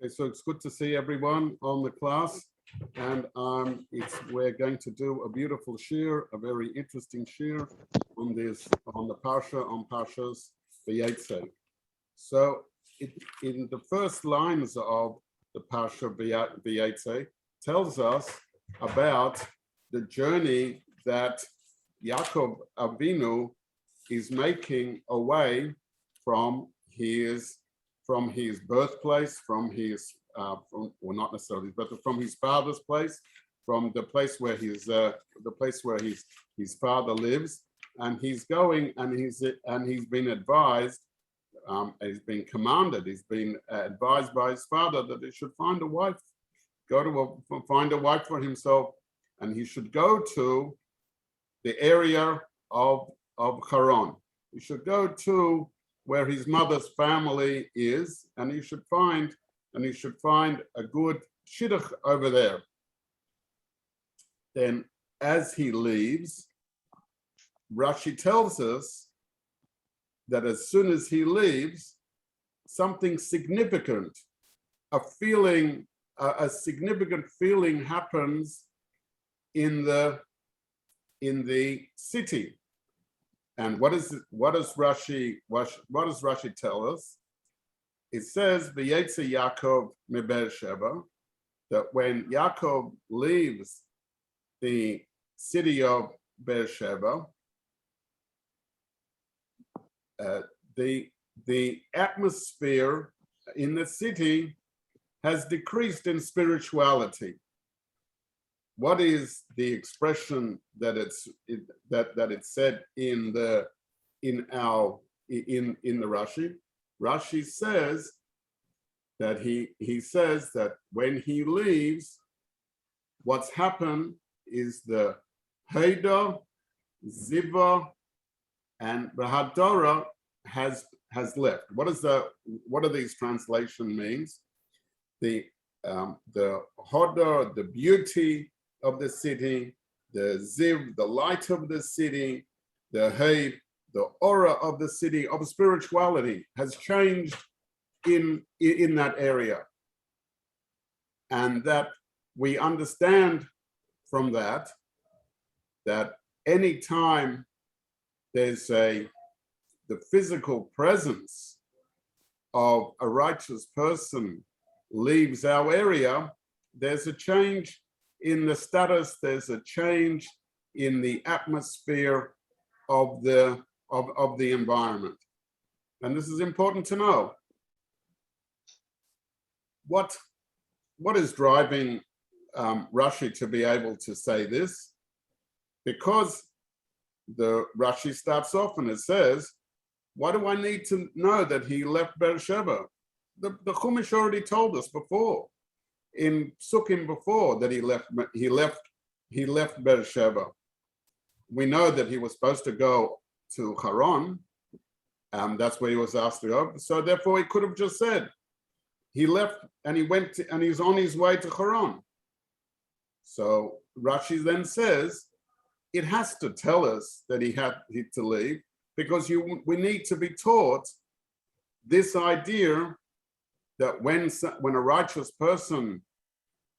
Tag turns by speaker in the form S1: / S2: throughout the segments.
S1: So it's good to see everyone on the class, and we're going to do a beautiful shir, a very interesting shir on the parsha, on Parshas Vaytze. So in the first lines of the parsha Vaytze tells us about the journey that Yaacov Avinu is making away from his birthplace, from not necessarily, but from his father's place, from the place where his father lives, and he's going, and he's been advised, he's been commanded, he's been advised by his father that he should find a wife, find a wife for himself, and he should go to the area of Haran. He should go to where his mother's family is, and he should find a good shidduch over there. Then, as he leaves, Rashi tells us that as soon as he leaves, something significant, a significant feeling happens in the city. And what does Rashi tell us? It says Vaytze Yaacov meBeer Sheva, that when Yaakov leaves the city of Beer Sheva, the atmosphere in the city has decreased in spirituality. What is the expression that it's said in the Rashi? Rashi says that he says that when he leaves, what's happened is the Haida, Ziva, and Bahadora has left. What do these translation means? The Hoda, the beauty of the city, the Ziv, the light of the city, the Hay, the aura of the city, of spirituality has changed in that area. And that we understand from that any time there's the physical presence of a righteous person leaves our area, there's a change in the status, there's a change in the atmosphere of the environment. And this is important to know. What is driving Rashi to be able to say this? Because the Rashi starts off and it says, why do I need to know that he left Beer Sheva? The Chumash already told us before, in Sukkim before, that he left Beer Sheva. We know that he was supposed to go to Haran, that's where he was asked to go. So therefore he could have just said, he left and and he's on his way to Haran. So Rashi then says, it has to tell us that he had to leave, because we need to be taught this idea that when a righteous person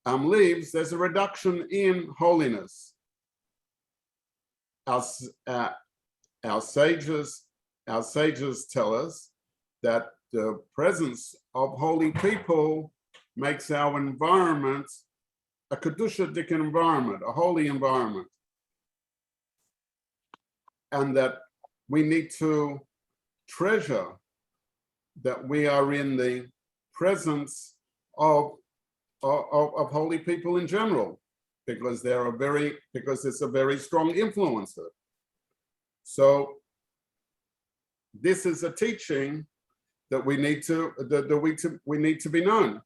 S1: leaves, there's a reduction in holiness. Our sages tell us that the presence of holy people makes our environment a kedushadik environment, a holy environment, and that we need to treasure that we are in the presence of holy people in general, because it's a very strong influencer. So this is a teaching that we need to be known.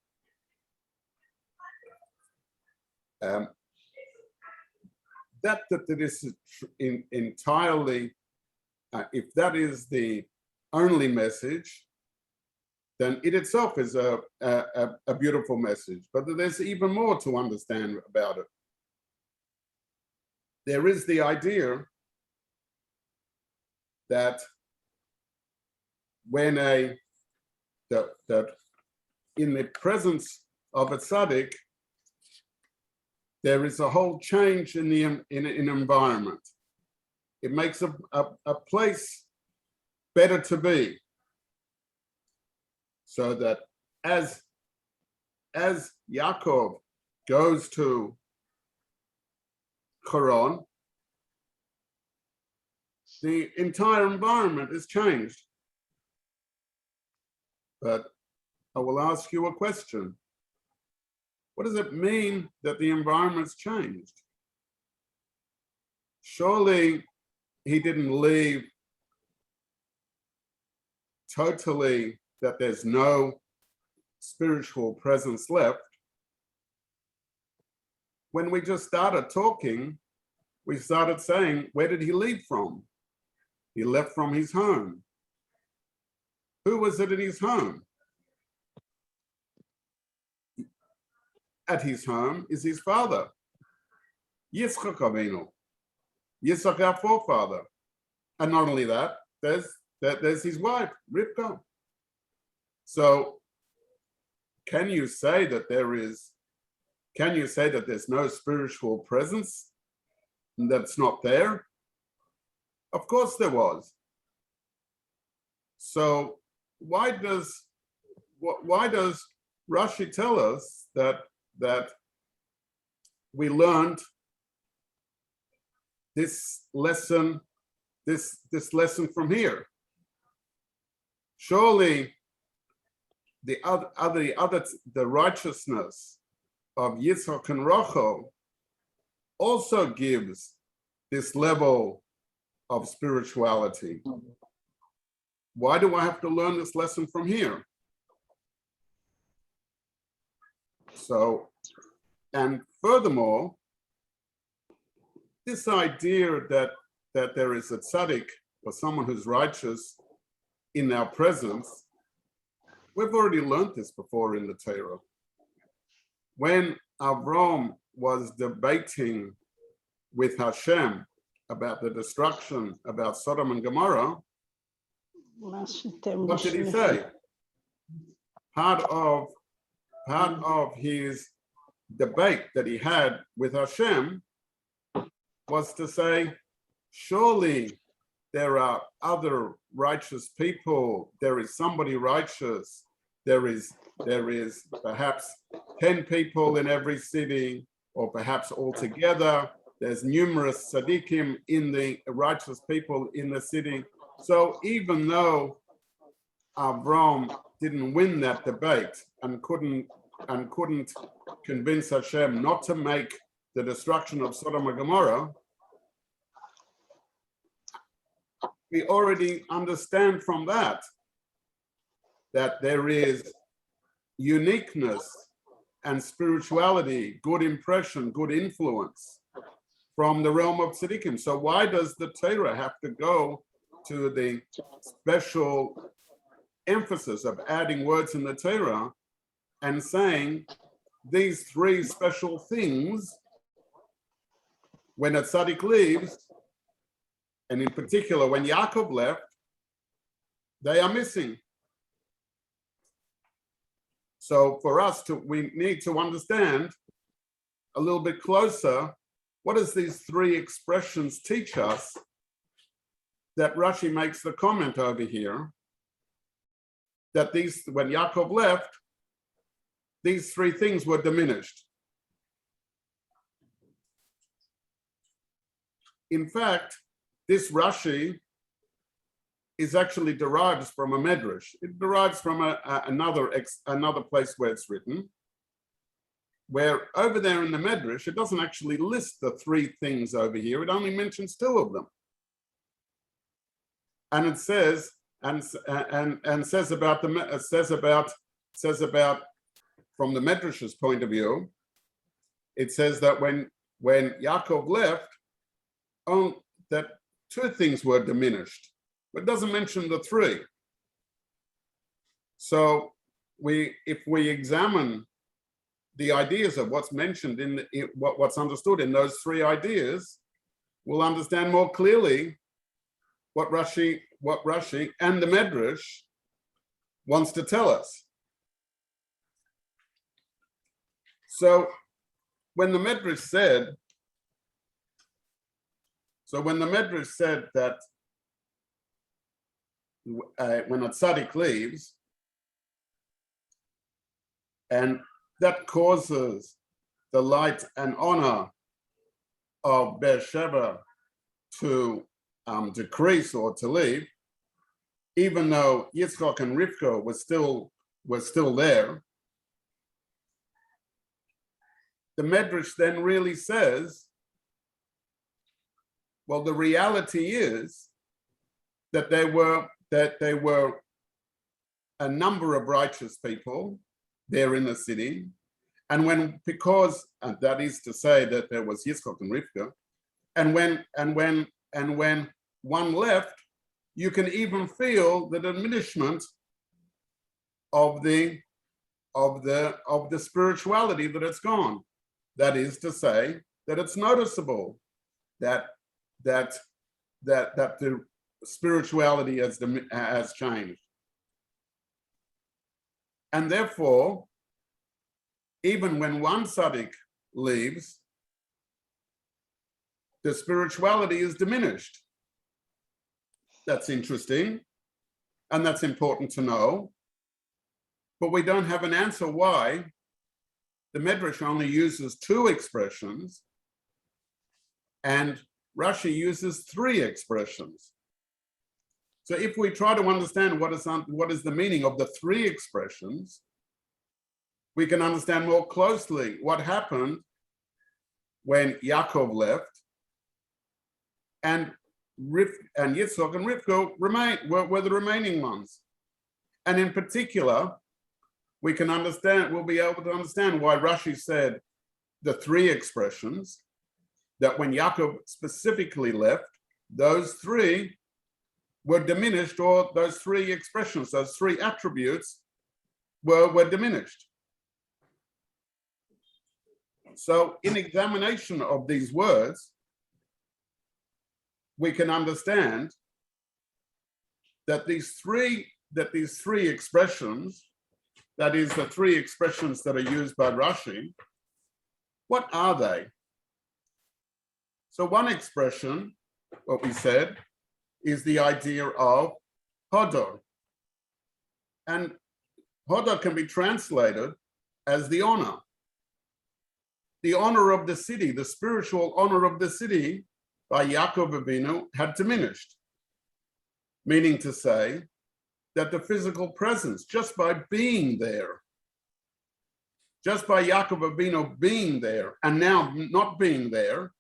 S1: That this is entirely, if that is the only message, then it itself is a beautiful message. But there's even more to understand about it. There is the idea that when that in the presence of a tzaddik, there is a whole change in the environment. It makes a place better to be. So that as Yaacov goes to Haran, the entire environment is changed. But I will ask you a question. What does it mean that the environment's changed? Surely he didn't leave totally, that there's no spiritual presence left. When we just started talking, we started saying, where did he leave from? He left from his home. Who was it in his home? At his home is his father, Yitzchak Avinu, Yitzchak, our forefather. And not only that, there's his wife, Rivka. So can you say that there's no spiritual presence that's not there? Of course there was. So why does Rashi tell us that we learned this lesson from here? Surely the righteousness of Yitzchak and Rachel also gives this level of spirituality. Why do I have to learn this lesson from here? So, and furthermore, this idea that there is a tzaddik or someone who's righteous in our presence, we've already learned this before in the Torah. When Avram was debating with Hashem about the destruction, about Sodom and Gomorrah, what did he say? Part of his debate that he had with Hashem was to say, surely there are other righteous people, there is somebody righteous, there is perhaps 10 people in every city, or perhaps altogether, there's numerous tzaddikim in the righteous people in the city. So even though Avram didn't win that debate and couldn't convince Hashem not to make the destruction of Sodom and Gomorrah, we already understand from that there is uniqueness and spirituality, good impression, good influence from the realm of tzaddikim. So why does the Torah have to go to the special emphasis of adding words in the Torah and saying these three special things when a tzaddik leaves, and in particular when Yaacov left, they are missing. So for us we need to understand a little bit closer, what does these three expressions teach us that Rashi makes the comment over here, that when Yaakov left, these three things were diminished. In fact, this Rashi is actually derives from a medrash. It derives from another place where it's written, where over there in the medrash, it doesn't actually list the three things over here. It only mentions two of them. And it says, says about from the medrash's point of view, it says that when Yaakov left, that two things were diminished, but it doesn't mention the three. So if we examine the ideas of what's mentioned in what's understood in those three ideas, we'll understand more clearly what Rashi and the Medrash wants to tell us. So when the Medrash said, that when a Tzadik leaves, and that causes the light and honor of Beersheba to decrease or to leave, even though Yitzchak and Rivka were still there, the Medrash then really says, well, the reality is that there were a number of righteous people there in the city, and that is to say that there was Yitzchak and Rivka, and when one left, you can even feel the diminishment of the spirituality that it's gone. That is to say that it's noticeable that the spirituality has changed. And therefore, even when one tzaddik leaves, the spirituality is diminished. That's interesting, and that's important to know. But we don't have an answer why the Medrash only uses two expressions, and Rashi uses three expressions. So if we try to understand what is the meaning of the three expressions, we can understand more closely what happened when Yaacov left, and Yitzchak and Rivka were the remaining ones. And in particular, we'll be able to understand why Rashi said the three expressions, that when Yaakov specifically left, those three were diminished, or those three expressions, those three attributes were diminished. So in examination of these words, we can understand that these three expressions, that is the three expressions that are used by Rashi, what are they? So one expression, what we said, is the idea of hodor. And hodor can be translated as the honor. The honor of the city, the spiritual honor of the city by Yaakov Avinu had diminished. Meaning to say that the physical presence, just by being there, just by Yaakov Avinu being there and now not being there,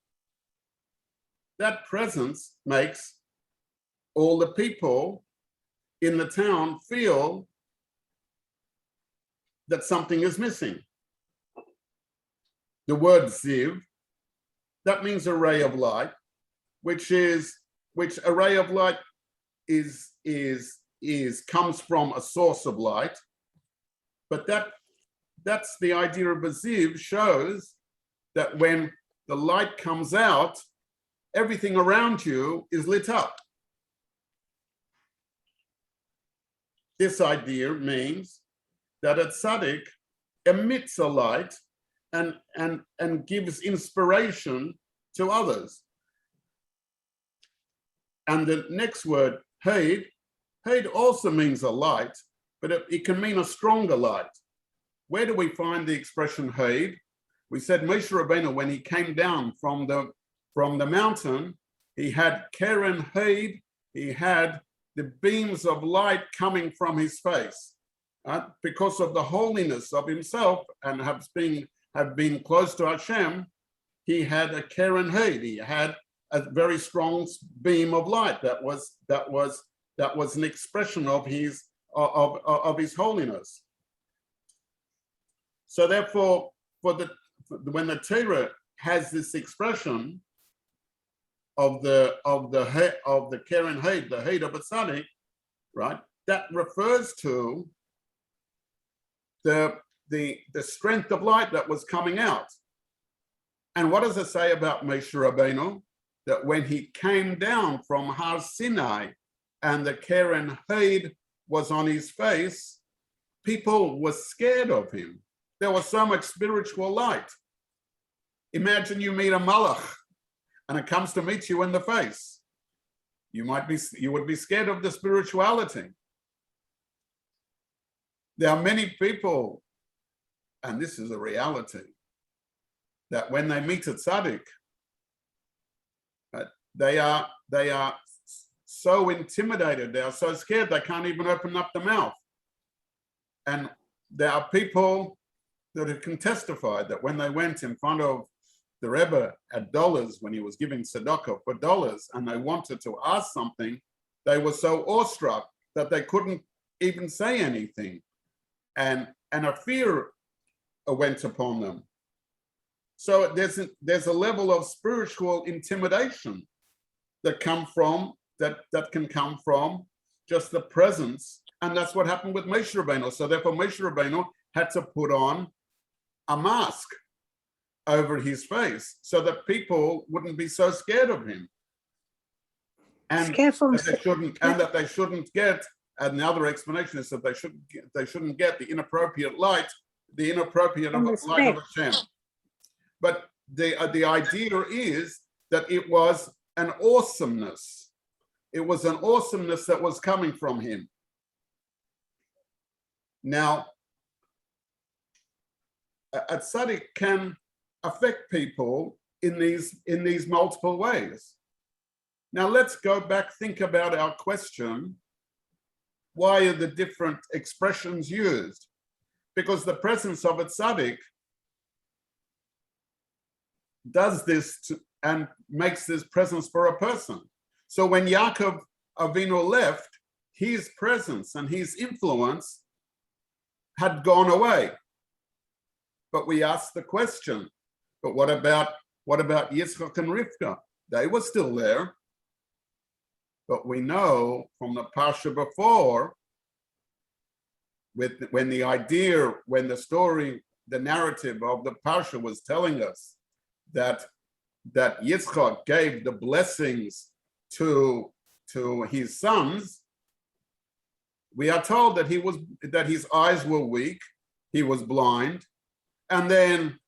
S1: that presence makes all the people in the town feel that something is missing. The word ziv, that means a ray of light, which a ray of light comes from a source of light, but that's the idea of a ziv, shows that when the light comes out, everything around you is lit up. This idea means that a tzaddik emits a light and gives inspiration to others. And the next word, heid also means a light, but it can mean a stronger light. Where do we find the expression heid? We said Moshe Rabbeinu, when he came down from the mountain, he had keren heid, he had the beams of light coming from his face. Because of the holiness of himself and have been close to Hashem, he had a keren heid, he had a very strong beam of light that was an expression of his holiness. So therefore, when the Torah has this expression of the keren heid, the heid of a tzaddik, right? That refers to the strength of light that was coming out. And what does it say about Moshe Rabbeinu? That when he came down from Har Sinai and the keren heid was on his face, people were scared of him. There was so much spiritual light. Imagine you meet a malach and it comes to meet you in the face. You would be scared of the spirituality. There are many people, and this is a reality, that when they meet a tzaddik, they are so intimidated, they are so scared, they can't even open up the mouth. And there are people that can testify that when they went in front of the Rebbe at dollars, when he was giving tzedakah for dollars, and they wanted to ask something, they were so awestruck that they couldn't even say anything. And a fear went upon them. So there's a level of spiritual intimidation that can come from just the presence, and that's what happened with Moshe Rabbeinu. So therefore, Moshe Rabbeinu had to put on a mask over his face so that people wouldn't be so scared of him, and that they shouldn't get. And the other explanation is that they shouldn't get the inappropriate light of Hashem. But the idea is that it was an awesomeness. It was an awesomeness that was coming from him. Now, a tzaddik can affect people in these multiple ways. Now let's go back, think about our question. Why are the different expressions used? Because the presence of a tzaddik does this and makes this presence for a person. So when Yaacov Avinu left, his presence and his influence had gone away. But we asked the question, but what about Yitzchak and Rivka? They were still there. But we know from the Parsha before, when the story, the narrative of the Parsha was telling us that Yitzchak gave the blessings to his sons, we are told that his eyes were weak, he was blind, and then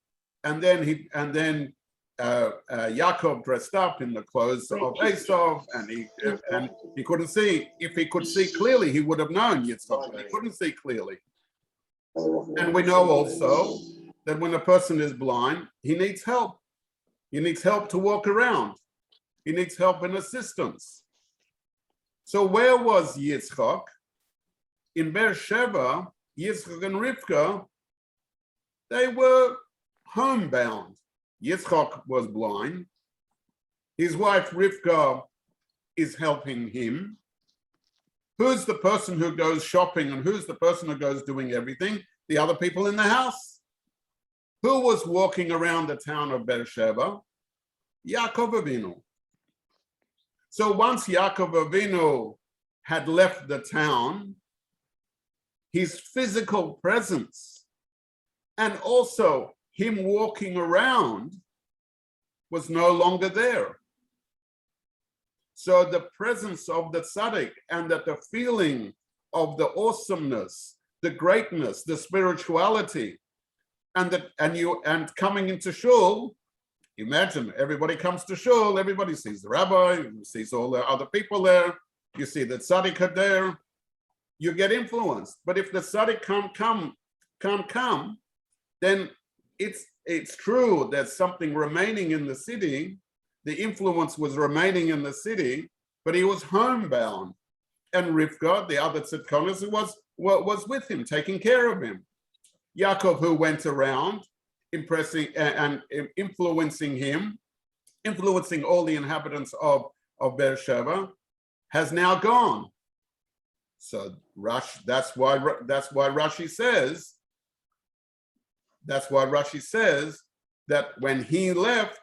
S1: Yaacov dressed up in the clothes of Yaacov, and he couldn't see. If he could see clearly, he would have known Yitzchak, but he couldn't see clearly. And we know also that when a person is blind, he needs help. He needs help to walk around. He needs help and assistance. So where was Yitzchak? In Beersheba, Yitzchak and Rivka, they were homebound. Yitzchak was blind. His wife Rivka is helping him. Who's the person who goes shopping and who's the person who goes doing everything? The other people in the house. Who was walking around the town of Beersheba? Yaacov Avinu. So once Yaacov Avinu had left the town, his physical presence and also him walking around was no longer there. So the presence of the tzaddik and that the feeling of the awesomeness, the greatness, the spirituality, and coming into shul, imagine everybody comes to shul, everybody sees the rabbi, sees all the other people there, you see the tzaddik there, you get influenced. But if the tzaddik can't come, then it's true that something remaining in the city, the influence was remaining in the city, but he was homebound. And Rivka, the other tzidkonis, was with him, taking care of him. Yaakov, who went around impressing and influencing him, influencing all the inhabitants of Beersheba, has now gone. So that's why Rashi says that when he left,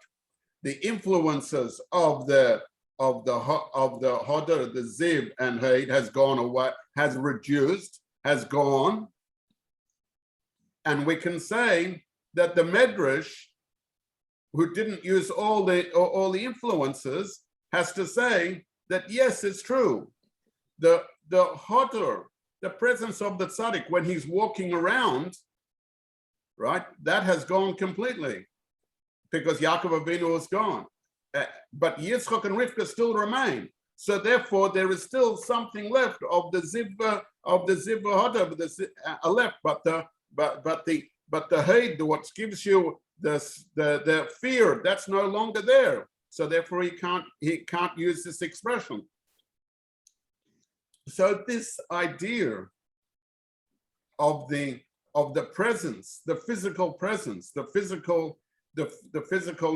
S1: the influences of the Hodor, the Ziv and Heid has gone away, has reduced, has gone. And we can say that the Medrash, who didn't use all the influences, has to say that yes, it's true. The Hodor, the presence of the tzaddik when he's walking around, right? That has gone completely because Yaakov Avinu is gone. But Yitzchak and Rivka still remain. So therefore, there is still something left of the zivah left, but the hate, what gives you the fear, that's no longer there. So therefore, he can't use this expression. So this idea of the presence, the physical presence, the physical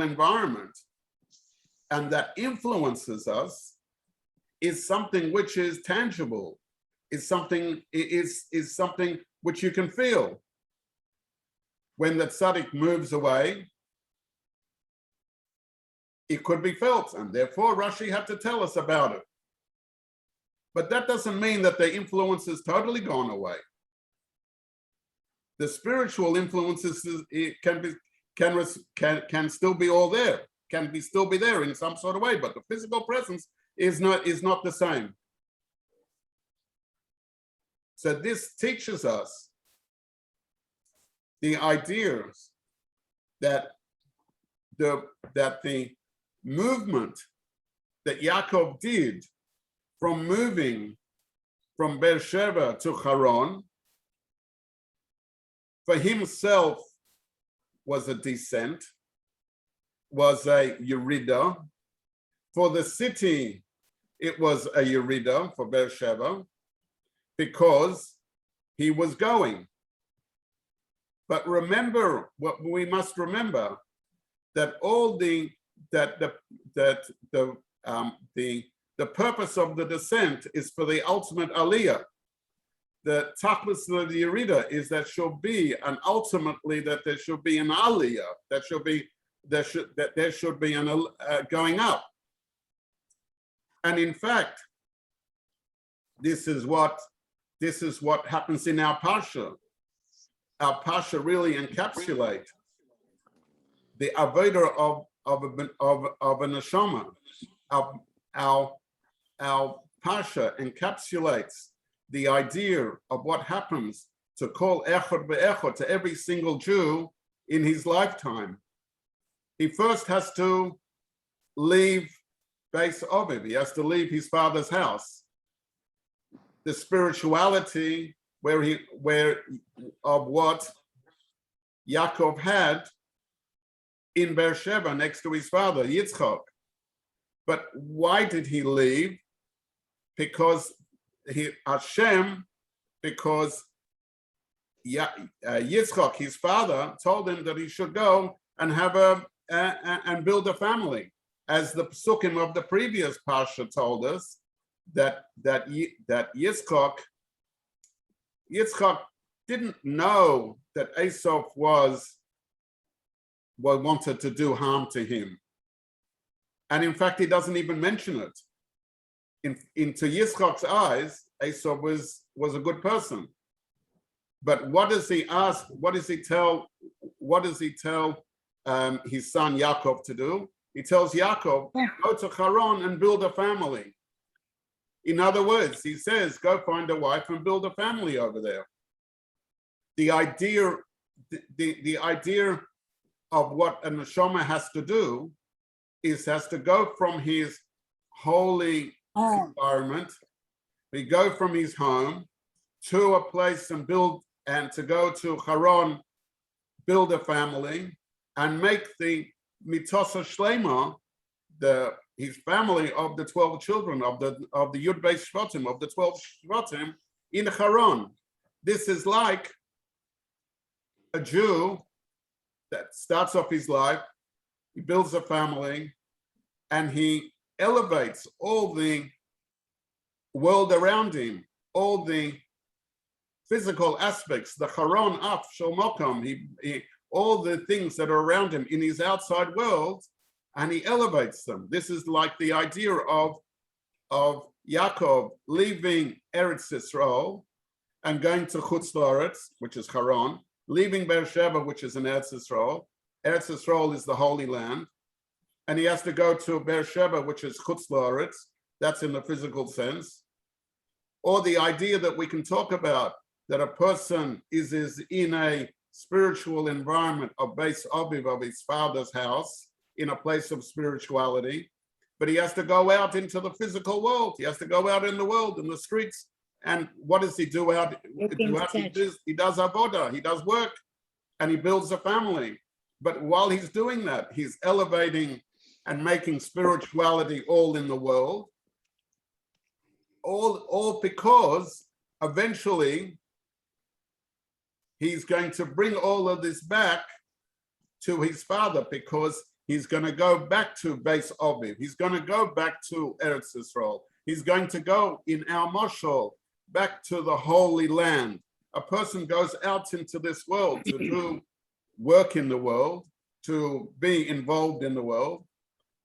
S1: environment, and that influences us, is something which is tangible, is something which you can feel. When the Tzadik moves away, it could be felt, and therefore Rashi had to tell us about it. But that doesn't mean that the influence is totally gone away. The spiritual influences can still be all there, still be there in some sort of way, but the physical presence is not the same. So this teaches us the ideas that the movement that Yaakov did from moving from Beersheba to Haran, for himself was a descent, was a Yerida. For the city, it was a Yerida for Beersheba, because he was going. But remember, what we must remember, that all the purpose of the descent is for the ultimate aliyah. The tachlis of the Yerida is that ultimately there should be an aliyah, there should be an going up. And in fact, this is what happens in our parsha. Our parsha really encapsulate the avodah of a neshama. Our parsha encapsulates the idea of what happens to call echad be'echad to every single Jew in his lifetime. He first has to leave Beis Oviv. He has to leave his father's house. The spirituality of what Yaakov had in Beersheba next to his father Yitzchak. But why did he leave? Because Yitzchak, his father, told him that he should go and have and build a family, as the psukim of the previous parsha told us, that Yitzchak didn't know that Esau wanted to do harm to him, and in fact he doesn't even mention it. Into Yitzchak's eyes, Esau was a good person. But what does he ask? What does he tell his son Yaakov to do? He tells Yaakov, go to Haran and build a family. In other words, he says, go find a wife and build a family over there. The idea of what a neshama has to do has to go from his holy environment, we go from his home to a place and to go to Haran, build a family, and make the mitosa shlema, his family of the 12 children of the Yud Beis Shvatim, of the 12 Shvatim in Haran. This is like a Jew that starts off his life, he builds a family, and he elevates all the world around him, all the physical aspects, the Haran af shel mokom, all the things that are around him in his outside world, and he elevates them. This is like the idea of Yaakov leaving Eretz Yisrael and going to Chutz La'aretz, which is Haran, leaving Beersheba, which is in Eretz Yisrael. Eretz Yisrael is the Holy Land, and he has to go to Beersheba, which is Chutz La'aretz. That's in the physical sense. Or the idea that we can talk about that a person is in a spiritual environment of Beis Aviv, of his father's house, in a place of spirituality, but he has to go out into the physical world. He has to go out in the world, in the streets. And what does he do out? He does avodah, he does work, and he builds a family. But while he's doing that, he's elevating and making spirituality all in the world, all because eventually he's going to bring all of this back to his father, because he's going to go back to Beis Aviv. He's going to go back to Eretz Yisrael. He's going to go in our mashal back to the Holy Land. A person goes out into this world to do work in the world, to be involved in the world,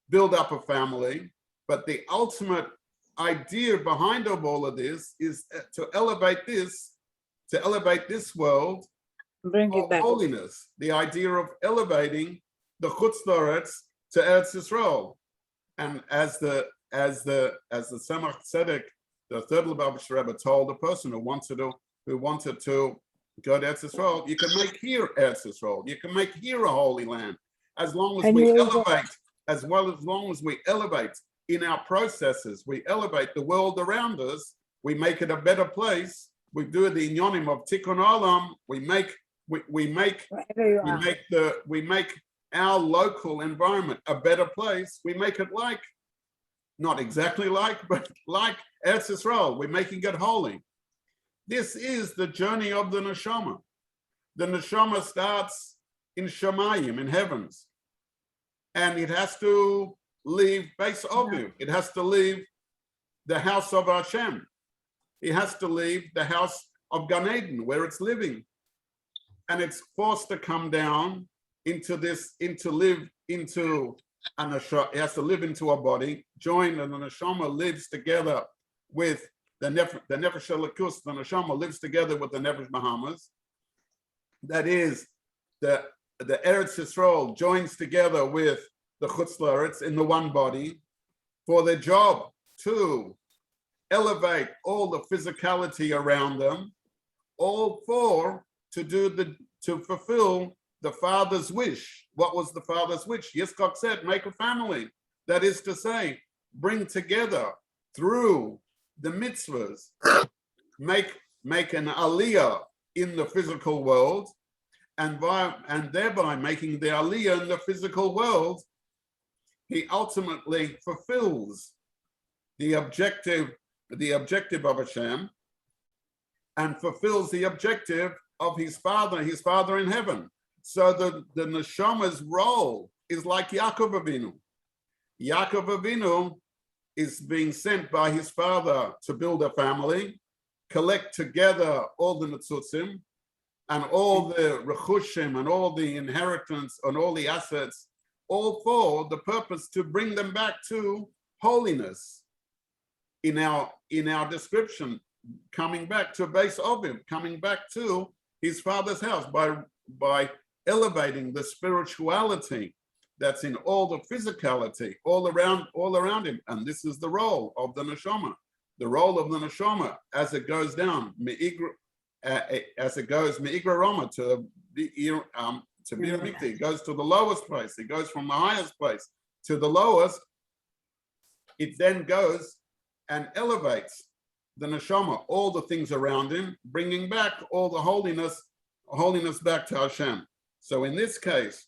S1: build up a family. But the ultimate idea behind all of this is to elevate this world
S2: Bring it
S1: of
S2: back.
S1: holiness. The idea of elevating the Chutz La'aretz to Eretz Yisrael. And as the Tzemach Tzedek, the third Lubavitcher Rebbe, told the person who wanted to go to Eretz Yisrael, you can make here Eretz Yisrael. You can make here a holy land, as long as we elevate, as long as we elevate in our processes, we elevate the world around us, we make it a better place. We do the inyonim of Tikkun Olam. We make our local environment a better place. We make it like, not exactly like, but like Eretz Yisrael. We're making it holy. This is the journey of the neshama. The neshama starts in Shemayim, in heavens, and it has to leave Beis Aviv. It has to leave the house of Hashem. It has to leave the house of Gan Eden, where it's living, and it's forced to come down into this, it has to live into a body, join, and the neshama lives together with the nefesh elikus. The neshama lives together with the nefesh bahamas. That is, the Eretz Yisrael joins together with the Chutz La'aretz in the one body, for their job to elevate all the physicality around them, all to fulfill the father's wish. What was the father's wish? Yitzchak said, make a family. That is to say, bring together through the mitzvahs, make an aliyah in the physical world, and thereby making the aliyah in the physical world, he ultimately fulfills the objective of Hashem, and fulfills the objective of his father in heaven. So the neshama's role is like Yaacov Avinu. Yaacov Avinu is being sent by his father to build a family, collect together all the netzutzim and all the rechushim and all the inheritance and all the assets, all for the purpose to bring them back to holiness. In our description, coming back to Beis Aviv, coming back to his father's house by elevating the spirituality that's in all the physicality all around him. And this is the role of the neshama. The role of the neshama as it goes down, as it goes me'igra Roma to Bir Mikti, it goes to the lowest place. It goes from the highest place to the lowest. It then goes and elevates the neshama, all the things around him, bringing back all the holiness back to Hashem. So in this case,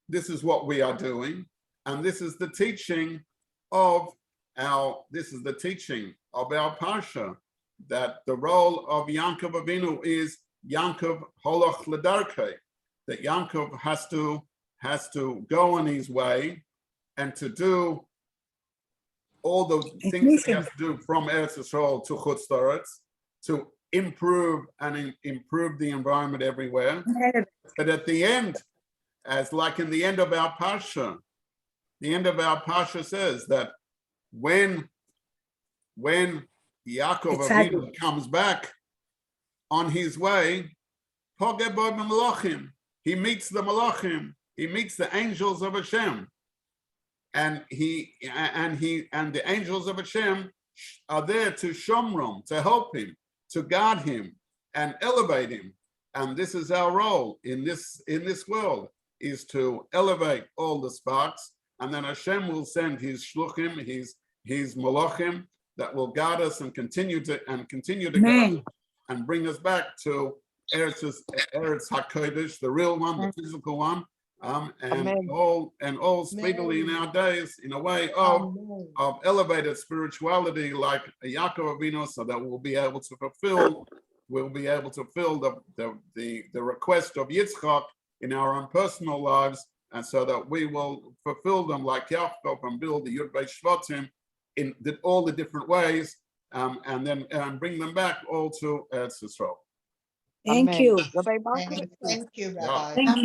S1: this is what we are doing, and this is the teaching of our parsha, that the role of Yaakov Avinu is Yaakov Holoch L'darkei, that Yaakov has to go on his way and to do all the things that he has to do from Eretz Yisrael to Chutz La'aretz, to improve the environment everywhere. But at the end, as like in the end of our parsha, says that when Yaakov Avinu comes back on his way, he meets the malachim, he meets the angels of Hashem, and the angels of Hashem are there to shomrom, to help him, to guard him, and elevate him. And this is our role in this world, is to elevate all the sparks, and then Hashem will send his shluchim, his malachim, that will guard us and continue to guard us and bring us back to Eretz HaKodesh, the real one, the physical one, and all speedily in our days, in a way of elevated spirituality like Yaacov Avinu, so that we'll be able to fulfill the request of Yitzchak in our own personal lives, and so that we will fulfill them like Yaacov and build the Yud Beit Shvatim in all the different ways, and then bring them back all to Eretz Yisrael.
S2: Thank you.
S3: Thank you, Rabbi.
S1: Yeah.
S2: Thank you.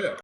S1: Yeah.